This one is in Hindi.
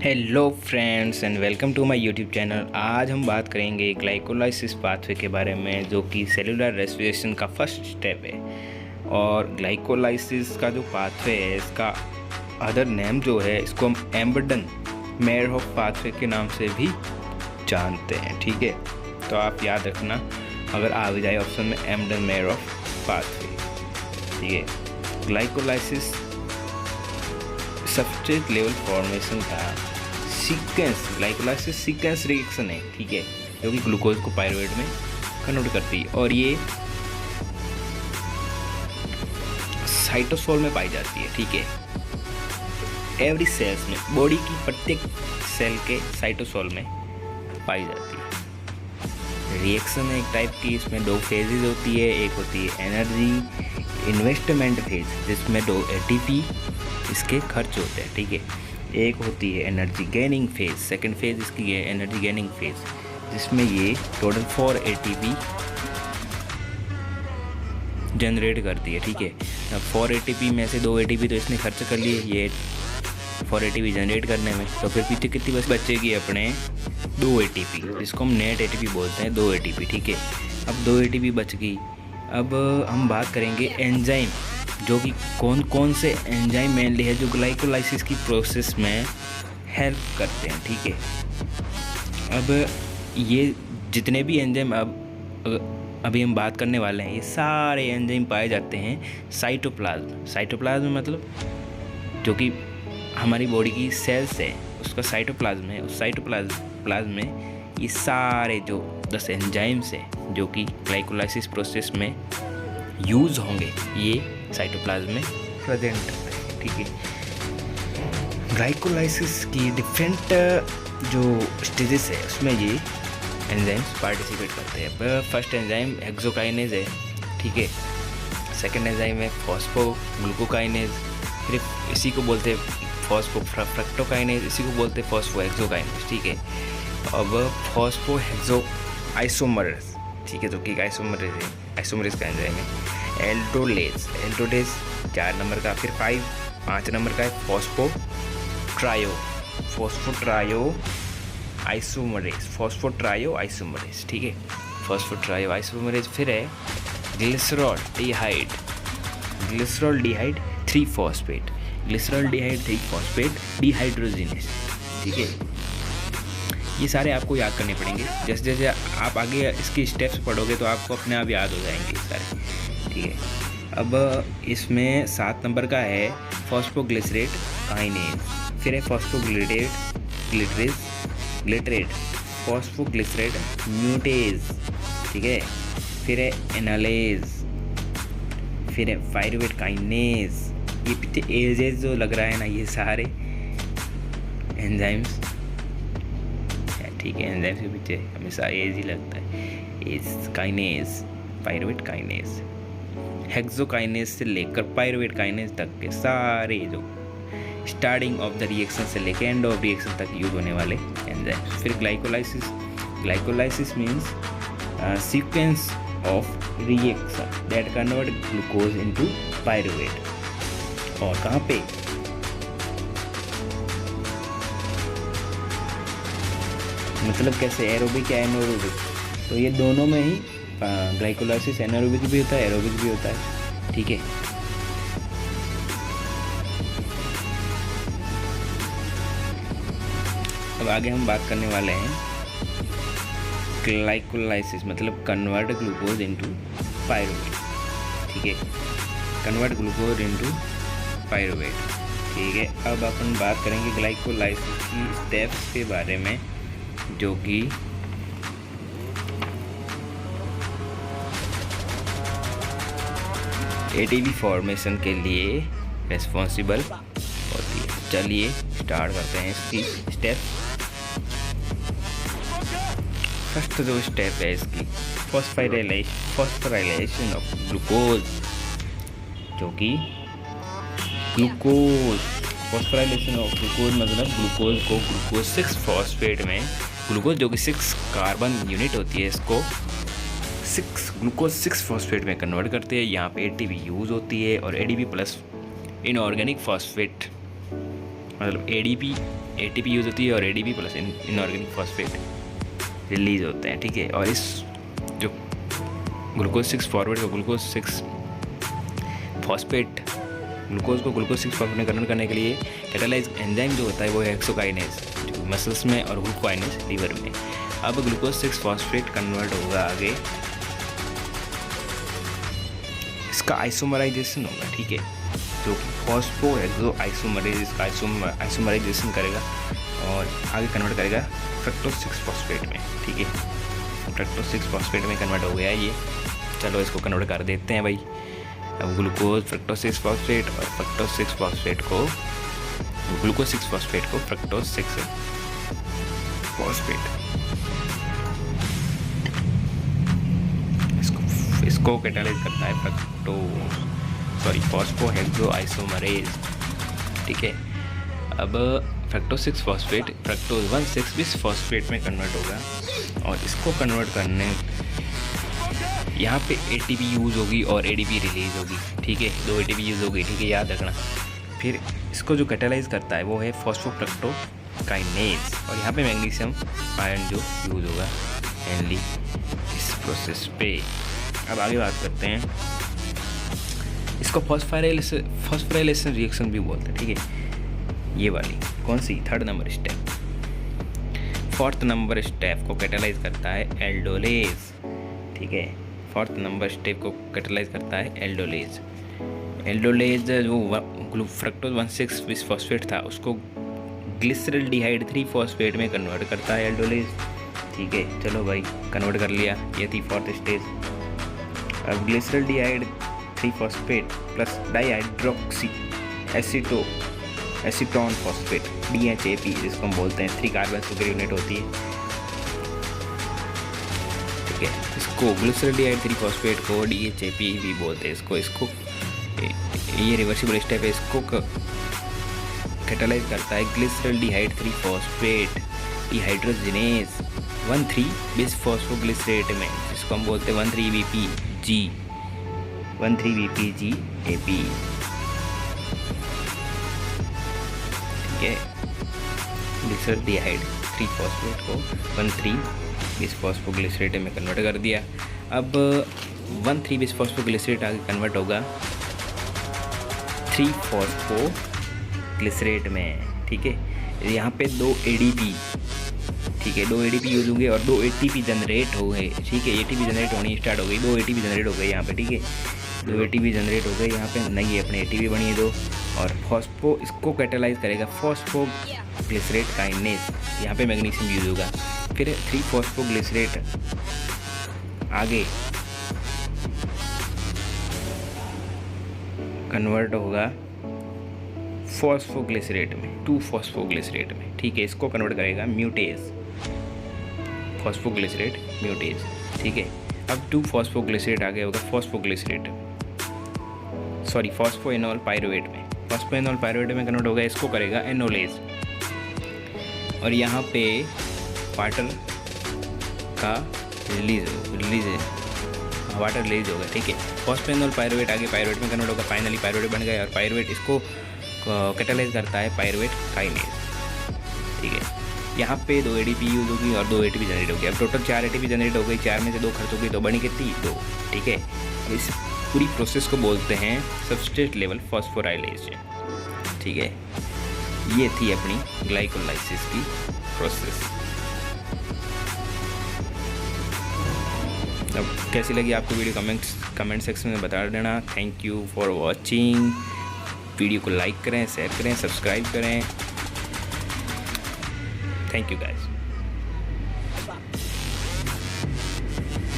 Hello friends and welcome to my YouTube channel. आज हम बात करेंगे ग्लाइकोलाइसिस पाथवे के बारे में, जो कि सेलुलर रेस्पिरेशन का फर्स्ट स्टेप है। और ग्लाइकोलाइसिस का जो पाथवे है, इसका अदर नेम जो है, इसको हम एम्बर्डन मेयरहोफ पाथवे के नाम से भी जानते हैं। ठीक है, तो आप याद रखना अगर आ भी जाए ऑप्शन में एम्बर्डन मेयरहोफ पाथवे। ठीक है, ग्लाइकोलाइसिस सबस्ट्रेट लेवल फॉर्मेशन का सीक्वेंस, ग्लाइकोलाइसिस सीक्वेंस रिएक्शन है। ठीक है, जो कि ग्लूकोज को पायरुवेट में कन्वर्ट करती है और ये साइटोसोल में पाई जाती है। ठीक है, एवरी सेल्स में, बॉडी की प्रत्येक सेल के साइटोसोल में पाई जाती है। रिएक्शन एक टाइप की, इसमें दो फेजेज होती है। एक होती है एनर्जी इन्वेस्टमेंट फेज, जिसमें 2 एटीपी इसके खर्च होते हैं। ठीक है, एक होती है energy gaining phase, second phase इसकी है एनर्जी गेनिंग फेज, जिसमें ये टोटल 4 एटीपी जनरेट करती है। ठीक है, अब 4 एटीपी में से 2 एटीपी तो इसने खर्च कर लिए ये 4 एटीपी जनरेट करने में, तो फिर पीछे कितनी बस बचेगी अपने 2 एटीपी, जिसको हम नेट एटीपी बोलते हैं, 2 एटीपी। ठीक है, अब 2 एटीपी बच गई। अब हम बात करेंगे एंजाइम, जो कि कौन कौन से एंजाइम मेनली है जो ग्लाइकोलाइसिस की प्रोसेस में हेल्प करते हैं। ठीक है, अब ये जितने भी एंजाइम अभी हम बात करने वाले हैं, ये सारे एंजाइम पाए जाते हैं साइटोप्लाज्म। साइटोप्लाज्म मतलब जो कि हमारी बॉडी की सेल्स है, उसका साइटोप्लाज्म है। उस साइटोप्लाज्म में ये सारे जो 10 एंजाइम्स हैं जो कि ग्लाइकोलाइसिस प्रोसेस में यूज़ होंगे, ये साइटोप्लाज्म में प्रेजेंट है। ठीक है, ग्लाइकोलाइसिस की डिफरेंट जो स्टेजेस है, उसमें ये एंजाइम्स पार्टिसिपेट करते हैं। फर्स्ट एंजाइम हेक्सोकाइनेज है। ठीक है, सेकंड एंजाइम है फॉस्फोग्लूकोकाइनेज, फिर इसी को बोलते हैं फॉस्फोफ्रक्टोकाइनेज, इसी को बोलते हैं फॉस्फोहेक्सोकाइनेज। ठीक है, अब फॉस्फोहेक्सो आइसोमरेज, ठीक है, जो कि आइसोमरेज का एंजाइम है। एल्डोलेज 4 नंबर का, फिर 5 नंबर का है फॉस्फोट्रायो आइसोमरेज। ठीक है, फॉस्फोट्रायो आइसोमरेज। फिर है ग्लिसरॉल डिहाइड 3-फॉस्फेट, डिहाइड्रोजिनेज। ठीक है, ये सारे आपको याद करने पड़ेंगे। जैसे जैसे आप आगे इसके स्टेप्स पढ़ोगे तो आपको अपने आप याद हो जाएंगे सारे। ठीक है, अब इसमें 7 नंबर का है फॉस्फोग्लिसरेट काइनेज, फिर है ग्लिटरेट फॉस्फोग्लिसरेट म्यूटेज। ठीक है, फिर है एनालेज, फिर है पायरुवेट काइनेज। ये पीछे एजेज जो लग रहा है ना, ये सारे एंजाइम्स। ठीक है, एंजाइम्स के पीछे हमेशा एज ही लगता है। Ase kinase, pyruvate kinase, hexokinase से लेकर पायरुवेट काइनेज तक के सारे जो स्टार्टिंग ऑफ द रिएक्शन से लेकर एंड ऑफ रिएक्शन तक यूज होने वाले एंजाइम्स। फिर glycolysis means sequence of reaction that convert glucose into pyruvate. और कहाँ पे? मतलब कैसे, एरोबिक या एनारोबिक, तो ये दोनों में ही ग्लाइकोलाइसिस एनारोबिक भी होता है, एरोबिक भी होता है। ठीक है, अब आगे हम बात करने वाले हैं ग्लाइकोलाइसिस मतलब कन्वर्ट ग्लूकोज इनटू पायरुवेट। ठीक है, कन्वर्ट ग्लूकोज इनटू पायरुवेट। ठीक है, अब अपन बात करेंगे ग्लाइकोलाइसिस की स्टेप्स के बारे में, जो कि एटीपी फॉर्मेशन के लिए रिस्पॉन्सिबल होती है। चलिए स्टार्ट करते हैं इसकी स्टेप। फर्स्ट जो स्टेप है इसकी फॉस्फोराइलेशन ऑफ ग्लूकोज, जो कि फॉस्फोराइलेशन ऑफ ग्लूकोज मतलब ग्लूकोज को ग्लूकोज 6-फॉस्फेट में, ग्लूकोज जो कि 6 कार्बन यूनिट होती है, इसको ग्लूकोज 6-फॉस्फेट में कन्वर्ट करते हैं। यहाँ पे एटीपी यूज़ होती है और एडीपी प्लस इनऑर्गेनिक फॉस्फेट मतलब ATP यूज़ होती है और ADP plus inorganic phosphate release होते हैं, ठीक है। और इस जो ग्लूकोज 6 फॉरवर्ड को ग्लूकोज 6 फॉस्फेट ग्लूकोज को ग्लूकोज 6 फॉस्फेट में कन्वर्ट करने के लिए कैटालाइज एंजाइम जो होता है वो है हेक्सोकाइनेज, जो मसल्स में, और ग्लूकोकाइनेज लीवर में। अब ग्लूकोज 6 फॉस्फेट कन्वर्ट होगा आगे, इसका आइसोमराइजेशन होगा, ठीक है, जो कि फॉस्फो हेक्सो आइसोमरेज इसका आइसोमराइजेशन करेगा और आगे कन्वर्ट करेगा फ्रक्टोज 6 फॉस्फेट में, ठीक है। फ्रक्टोज 6 फॉस्फेट में कन्वर्ट हो गया ये। चलो इसको कन्वर्ट कर देते हैं भाई। अब ग्लूकोज फ्रक्टोज 6 फॉस्फेट और फ्रक्टोज 6 फॉस्फेट को ग्लूकोज 6 फॉस्फेट को फ्रक्टोज 6 फॉस्फेट इसको कैटालाइज करता है फॉस्फो हेक्सो आइसोमरेज, ठीक है। अब fructose 6 phosphate fructose 1,6 bis phosphate में कन्वर्ट होगा और इसको कन्वर्ट करने यहाँ पे ATP यूज़ होगी और ADP रिलीज होगी, ठीक है। 2 ATP यूज़ होगी, ठीक है, याद रखना। फिर इसको जो कैटालाइज करता है वो है फॉस्फोफ्रक्टोकाइनेज और यहाँ पे मैग्नीशियम आयरन जो यूज़ होगा मेनली इस प्रोसेस पे। अब आगे बात करते हैं, इसको फॉस्फोराइलेशन रिएक्शन भी बोलते हैं, ठीक है। ये वाली कौन सी 3rd number step, 4th number step को कैटालाइज करता है एल्डोलेज, ठीक है। 4th नंबर स्टेप को कैटालाइज करता है एल्डोलेज। एल्डोलेज जो फ्रक्टोज 1,6 बिस फॉस्फेट था उसको ग्लिसरल्डिहाइड 3 फॉस्फेट में कन्वर्ट करता है एल्डोलेज, ठीक है। चलो भाई कन्वर्ट कर लिया, ये थी 4th स्टेज। अब glyceraldehyde 3 phosphate plus dihydroxy acetone phosphate DHAP जिसको हम बोलते हैं, 3 कार्बन शुगर यूनिट होती है, ठीक है। इसको ग्लिसरल्डिहाइड 3 फॉस्फेट को DHAP भी बोलते हैं इसको ये रिवर्सिबल स्टेप है। इसको कैटालाइज करता है ग्लिसरल्डिहाइड 3 फॉस्फेट डिहाइड्रोजिनेज 1,3 बिस फॉस्फोग्लिसरेट में, जिसको हम बोलते हैं 1,3-BPG-AP, ठीक है। ग्लिसरल्डिहाइड 3 फॉस्फेट को 1,3 बिस फॉस्फोग्लिसरेट में कन्वर्ट कर दिया। अब 1,3 बिस फॉस्फोग्लिसरेट आगे कन्वर्ट होगा 3 फॉस्फोग्लिसरेट में, ठीक है। यहाँ पे 2 ADP, ठीक है, 2 ADP यूज होंगे और 2 ATP जनरेट हो गए, ठीक है। ATP जनरेट होनी स्टार्ट हो गई, 2 ATP जनरेट हो गए यहाँ पे, ठीक है। 2 ATP जनरेट हो गए यहाँ पे, नहीं अपने ATP बनी है 2 और फॉस्फो इसको कैटालाइज करेगा फॉस्फोग्लिसरेट काइनेज, यहाँ पे मैग्नीशियम यूज होगा। फिर 3 फॉस्फोग्लिसरेट आगे कन्वर्ट होगा फॉस्फोग्लिसरेट में, 2 फॉस्फोग्लिसरेट में, ठीक है। इसको कन्वर्ट करेगा म्यूटेज, फॉस्फोग्लिसरेट म्यूटेज, ठीक है। अब 2 फॉस्फोग्लिसरेट आगे होगा फॉस्फोएनोल पायरुवेट में, फॉस्फोएनोल पायरुवेट में कन्वर्ट होगा, इसको करेगा एनोलेज और यहाँ पे वाटर का वाटर रिलीज होगा, ठीक है। फॉस्फोएनोल पायरुवेट आगे पायरुवेट में कन्वर्ट होगा, फाइनली पायरुवेट बन गया और पायरुवेट इसको कैटालाइज करता है पायरुवेट काइनेज, ठीक है। यहाँ पे 2 ADP यूज होगी और 2 ATP जनरेट होगी। अब टोटल 4 ATP जनरेट हो गई, 4 में से 2 खर्च हो गई तो बनी कितनी 2, ठीक है। अब इस पूरी प्रोसेस को बोलते हैं सबस्ट्रेट लेवल फॉस्फोराइलेशन, ठीक है। ये थी अपनी ग्लाइकोलाइसिस की प्रोसेस। अब कैसी लगी आपको वीडियो कमेंट सेक्शन में बता देना। Thank you for watching. Video को लाइक करें, शेयर करें, सब्सक्राइब करें। Thank you guys.